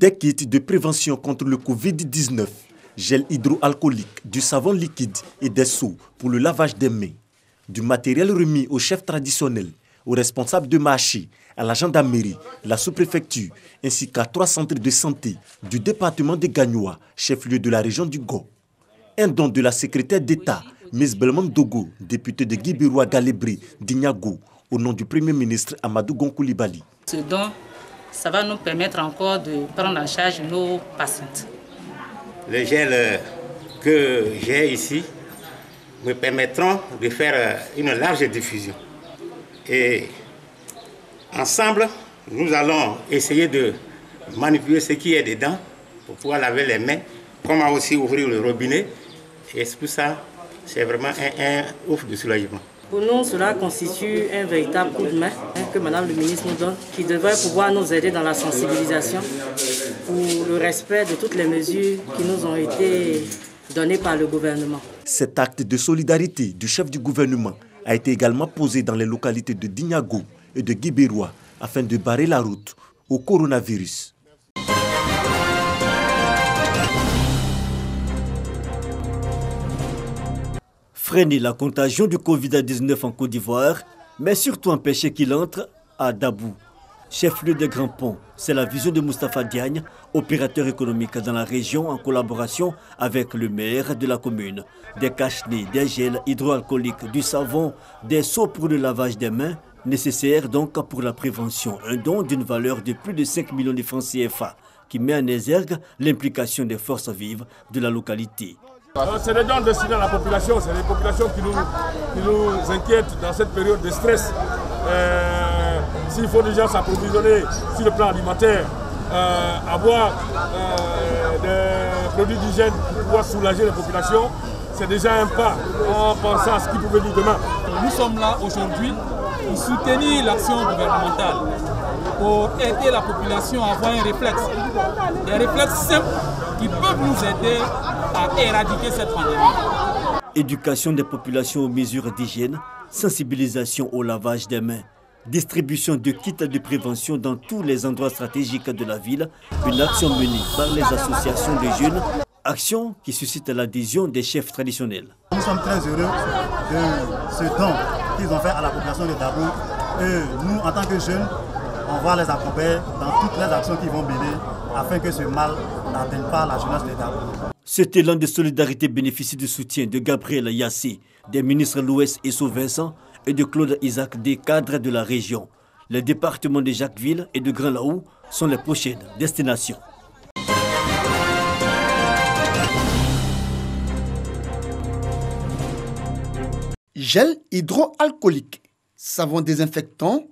Des kits de prévention contre le Covid-19, gel hydroalcoolique, du savon liquide et des seaux pour le lavage des mains. Du matériel remis aux chefs traditionnels, aux responsables de marché, à la gendarmerie, la sous-préfecture, ainsi qu'à 3 centres de santé du département de Gagnoa, chef-lieu de la région du Go. Un don de la secrétaire d'État, Ms. Belmam Dogo, députée de Guibirwa Galébri d'Ignago, au nom du Premier ministre Amadou Gon Coulibaly. Ce don, ça va nous permettre encore de prendre en charge nos patientes. Le gel que j'ai ici me permettront de faire une large diffusion. Et ensemble, nous allons essayer de manipuler ce qui est dedans pour pouvoir laver les mains, comment aussi ouvrir le robinet. Et c'est pour ça, c'est vraiment un ouf de soulagement. Pour nous, cela constitue un véritable coup de main que Madame le ministre nous donne, qui devrait pouvoir nous aider dans la sensibilisation pour le respect de toutes les mesures qui nous ont été données par le gouvernement. Cet acte de solidarité du chef du gouvernement a été également posé dans les localités de Dignago et de Guibirwa afin de barrer la route au coronavirus. Freiner la contagion du Covid-19 en Côte d'Ivoire, mais surtout empêcher qu'il entre à Dabou, chef-lieu des Grands Ponts. C'est la vision de Moustapha Diagne, opérateur économique dans la région en collaboration avec le maire de la commune. Des cache-nez, des gels hydroalcooliques, du savon, des seaux pour le lavage des mains, nécessaires donc pour la prévention. Un don d'une valeur de plus de 5 millions de francs CFA qui met en exergue l'implication des forces vives de la localité. C'est des dons destinés à la population, c'est les populations qui nous inquiètent dans cette période de stress. S'il faut déjà s'approvisionner sur le plan alimentaire, avoir des produits d'hygiène pour pouvoir soulager les populations, c'est déjà un pas en pensant à ce qui peut venir demain. Nous sommes là aujourd'hui pour soutenir l'action gouvernementale, pour aider la population à avoir un réflexe. Des réflexes simples qui peuvent nous aider à éradiquer cette pandémie. Éducation des populations aux mesures d'hygiène, sensibilisation au lavage des mains, distribution de kits de prévention dans tous les endroits stratégiques de la ville, une action menée par les associations de jeunes, action qui suscite l'adhésion des chefs traditionnels. Nous sommes très heureux de ce don qu'ils ont fait à la population de Dabou. Et nous, en tant que jeunes, on va les accompagner dans toutes les actions qu'ils vont mener afin que ce mal n'atteigne pas la jeunesse de Dabou. Cet élan de solidarité bénéficie du soutien de Gabriel Yassé, des ministres Louès et Saint-Vincent et de Claude Isaac, des cadres de la région. Les départements de Jacquesville et de Grand-Laou sont les prochaines destinations. Gel hydroalcoolique, savon désinfectant,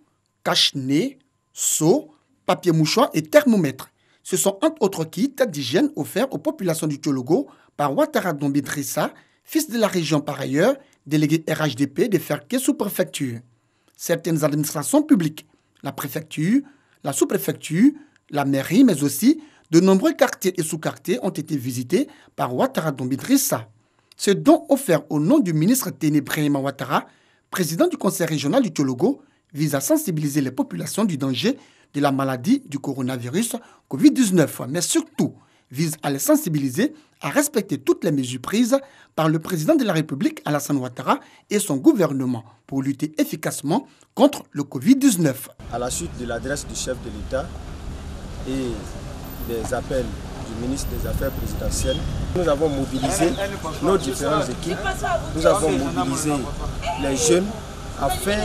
cache-nez, seau, papier mouchoir et thermomètre. Ce sont entre autres kits d'hygiène offerts aux populations du Tchologo par Ouattara Dombi Drissa, fils de la région par ailleurs, délégué RHDP de Ferké sous-préfecture. Certaines administrations publiques, la préfecture, la sous-préfecture, la mairie, mais aussi de nombreux quartiers et sous-quartiers ont été visités par Ouattara Dombi Drissa. Ce don offert au nom du ministre Téné Brahima Ouattara, président du conseil régional du Tchologo, vise à sensibiliser les populations du danger de la maladie du coronavirus Covid-19, mais surtout vise à les sensibiliser à respecter toutes les mesures prises par le président de la République Alassane Ouattara et son gouvernement pour lutter efficacement contre le Covid-19. À la suite de l'adresse du chef de l'État et des appels du ministre des Affaires présidentielles, nous avons mobilisé nos différentes équipes, nous avons mobilisé les jeunes afin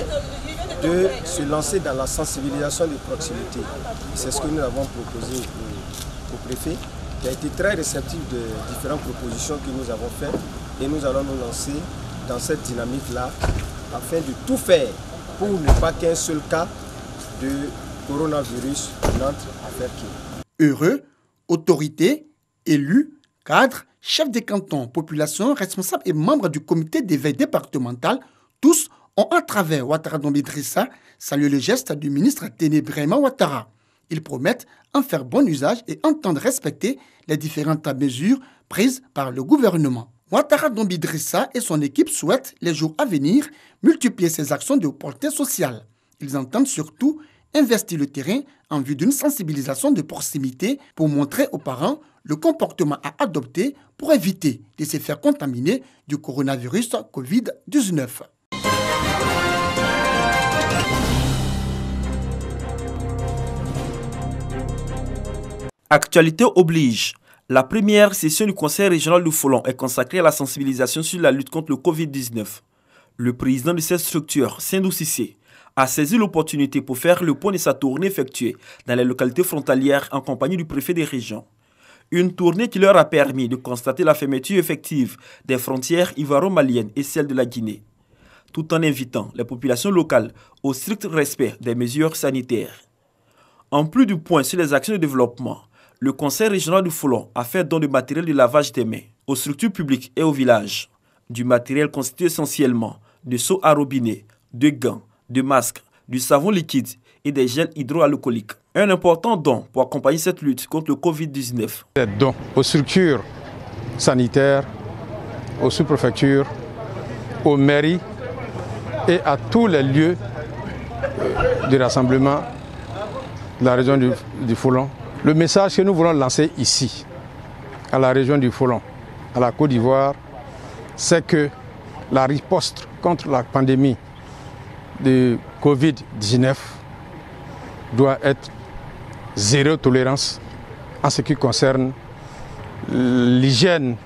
de se lancer dans la sensibilisation de proximité. C'est ce que nous avons proposé au préfet, qui a été très réceptif de différentes propositions que nous avons faites. Et nous allons nous lancer dans cette dynamique-là afin de tout faire pour ne pas qu'un seul cas de coronavirus n'entre à Ferké. Heureux, autorités, élus, cadres, chefs des cantons, populations, responsables et membres du comité d'éveil départemental, tous ont, à travers Ouattara Dombi Drissa, salué le geste du ministre Téné Brahima Ouattara. Ils promettent en faire bon usage et entendre respecter les différentes mesures prises par le gouvernement. Ouattara Dombi Drissa et son équipe souhaitent, les jours à venir, multiplier ces actions de portée sociale. Ils entendent surtout investi le terrain en vue d'une sensibilisation de proximité pour montrer aux parents le comportement à adopter pour éviter de se faire contaminer du coronavirus Covid-19. Actualité oblige. La première session du Conseil régional du Folon est consacrée à la sensibilisation sur la lutte contre le Covid-19. Le président de cette structure, Sindou Cissé, a saisi l'opportunité pour faire le point de sa tournée effectuée dans les localités frontalières en compagnie du préfet des régions. Une tournée qui leur a permis de constater la fermeture effective des frontières ivoiro-maliennes et celle de la Guinée, tout en invitant les populations locales au strict respect des mesures sanitaires. En plus du point sur les actions de développement, le Conseil régional du Folon a fait don de matériel de lavage des mains aux structures publiques et aux villages. Du matériel constitué essentiellement de seaux à robinet, de gants, de masques, du savon liquide et des gels hydroalcooliques. Un important don pour accompagner cette lutte contre le Covid-19. Des dons aux structures sanitaires, aux sous-préfectures, aux mairies et à tous les lieux de rassemblement de la région du Folon. Le message que nous voulons lancer ici, à la région du Folon, à la Côte d'Ivoire, c'est que la riposte contre la pandémie de Covid-19 doit être zéro tolérance en ce qui concerne l'hygiène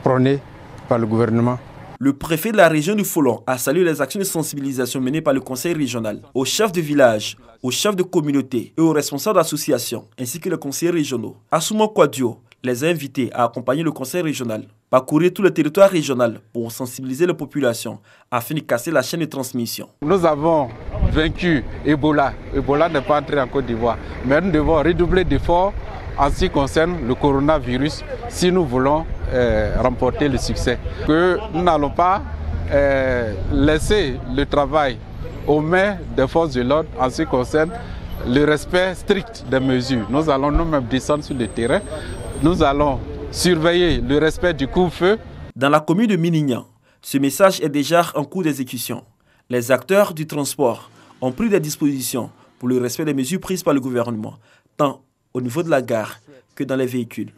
prônée par le gouvernement. Le préfet de la région du Folon a salué les actions de sensibilisation menées par le conseil régional, aux chefs de village, aux chefs de communauté et aux responsables d'associations, ainsi que les conseillers régionaux. Assouman Kouadio les a invités à accompagner le conseil régional, parcourir tout le territoire régional pour sensibiliser les populations afin de casser la chaîne de transmission. Nous avons vaincu Ebola. Ebola n'est pas entré en Côte d'Ivoire, mais nous devons redoubler d'efforts en ce qui concerne le coronavirus si nous voulons remporter le succès. Que nous n'allons pas laisser le travail aux mains des forces de l'ordre en ce qui concerne le respect strict des mesures. Nous allons nous-mêmes descendre sur le terrain. Nous allons surveiller le respect du couvre-feu. Dans la commune de Minignan, ce message est déjà en cours d'exécution. Les acteurs du transport ont pris des dispositions pour le respect des mesures prises par le gouvernement, tant au niveau de la gare que dans les véhicules.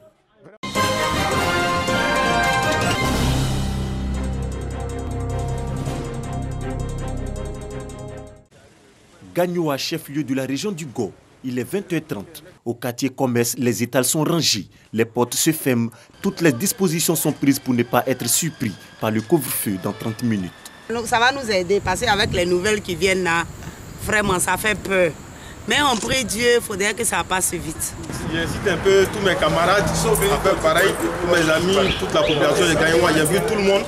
Gagnoa, chef-lieu de la région du Go. Il est 20h30. Au quartier commerce, les étals sont rangés, les portes se ferment. Toutes les dispositions sont prises pour ne pas être surpris par le couvre-feu dans 30 minutes. Ça va nous aider parce qu'avec les nouvelles qui viennent là, vraiment ça fait peur. Mais on prie Dieu, il faudrait que ça passe vite. J'incite un peu tous mes camarades à faire pareil, tous mes amis, toute la population de Gagnoa. J'ai vu tout le monde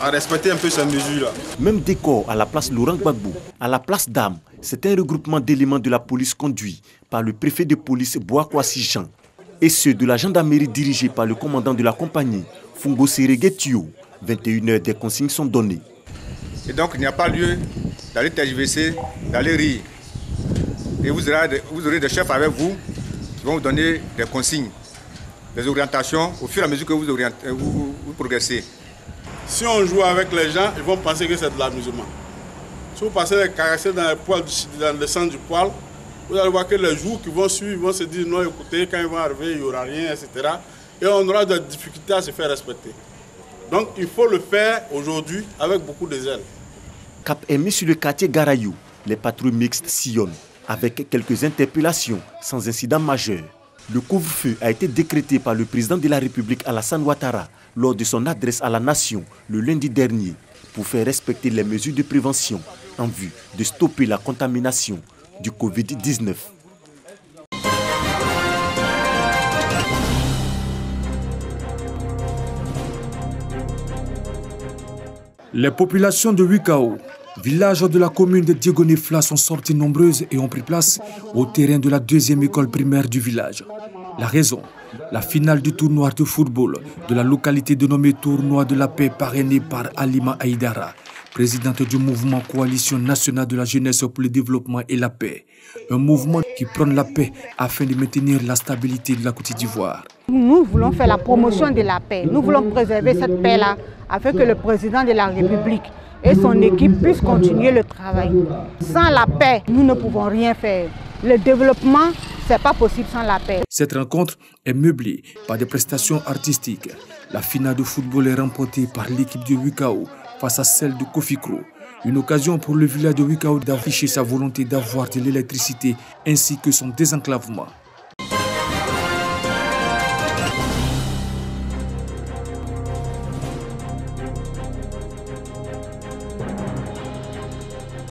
à respecter un peu ces mesures-là. Même décor à la place Laurent Gbagbo, à la place d'Armes. C'est un regroupement d'éléments de la police conduit par le préfet de police Boakwasi Jean et ceux de la gendarmerie dirigés par le commandant de la compagnie, Fungo Seregetio. 21h, des consignes sont données. Et donc il n'y a pas lieu d'aller tergiverser, d'aller rire. Et vous aurez des chefs avec vous qui vont vous donner des consignes, des orientations au fur et à mesure que vous progressez. Si on joue avec les gens, ils vont penser que c'est de l'amusement. Si vous passez les caresser dans le centre du poil, vous allez voir que les jours qui vont suivre, ils vont se dire non, écoutez, quand ils vont arriver, il n'y aura rien, etc. Et on aura des difficultés à se faire respecter. Donc il faut le faire aujourd'hui avec beaucoup de zèle. Cap est mis sur le quartier Garayou. Les patrouilles mixtes sillonnent avec quelques interpellations sans incident majeur. Le couvre-feu a été décrété par le président de la République Alassane Ouattara lors de son adresse à la nation le lundi dernier pour faire respecter les mesures de prévention en vue de stopper la contamination du Covid-19. Les populations de Wikao, village de la commune de Diegonifla, sont sorties nombreuses et ont pris place au terrain de la deuxième école primaire du village. La raison, la finale du tournoi de football de la localité dénommée Tournoi de la paix parrainé par Halima Aïdara, présidente du mouvement Coalition nationale de la jeunesse pour le développement et la paix. Un mouvement qui prône la paix afin de maintenir la stabilité de la Côte d'Ivoire. Nous voulons faire la promotion de la paix. Nous voulons préserver cette paix-là afin que le président de la République et son équipe puissent continuer le travail. Sans la paix, nous ne pouvons rien faire. Le développement, ce n'est pas possible sans la paix. Cette rencontre est meublée par des prestations artistiques. La finale de football est remportée par l'équipe de Wikao face à celle de Kofikro. Une occasion pour le village de Wikao d'afficher sa volonté d'avoir de l'électricité ainsi que son désenclavement.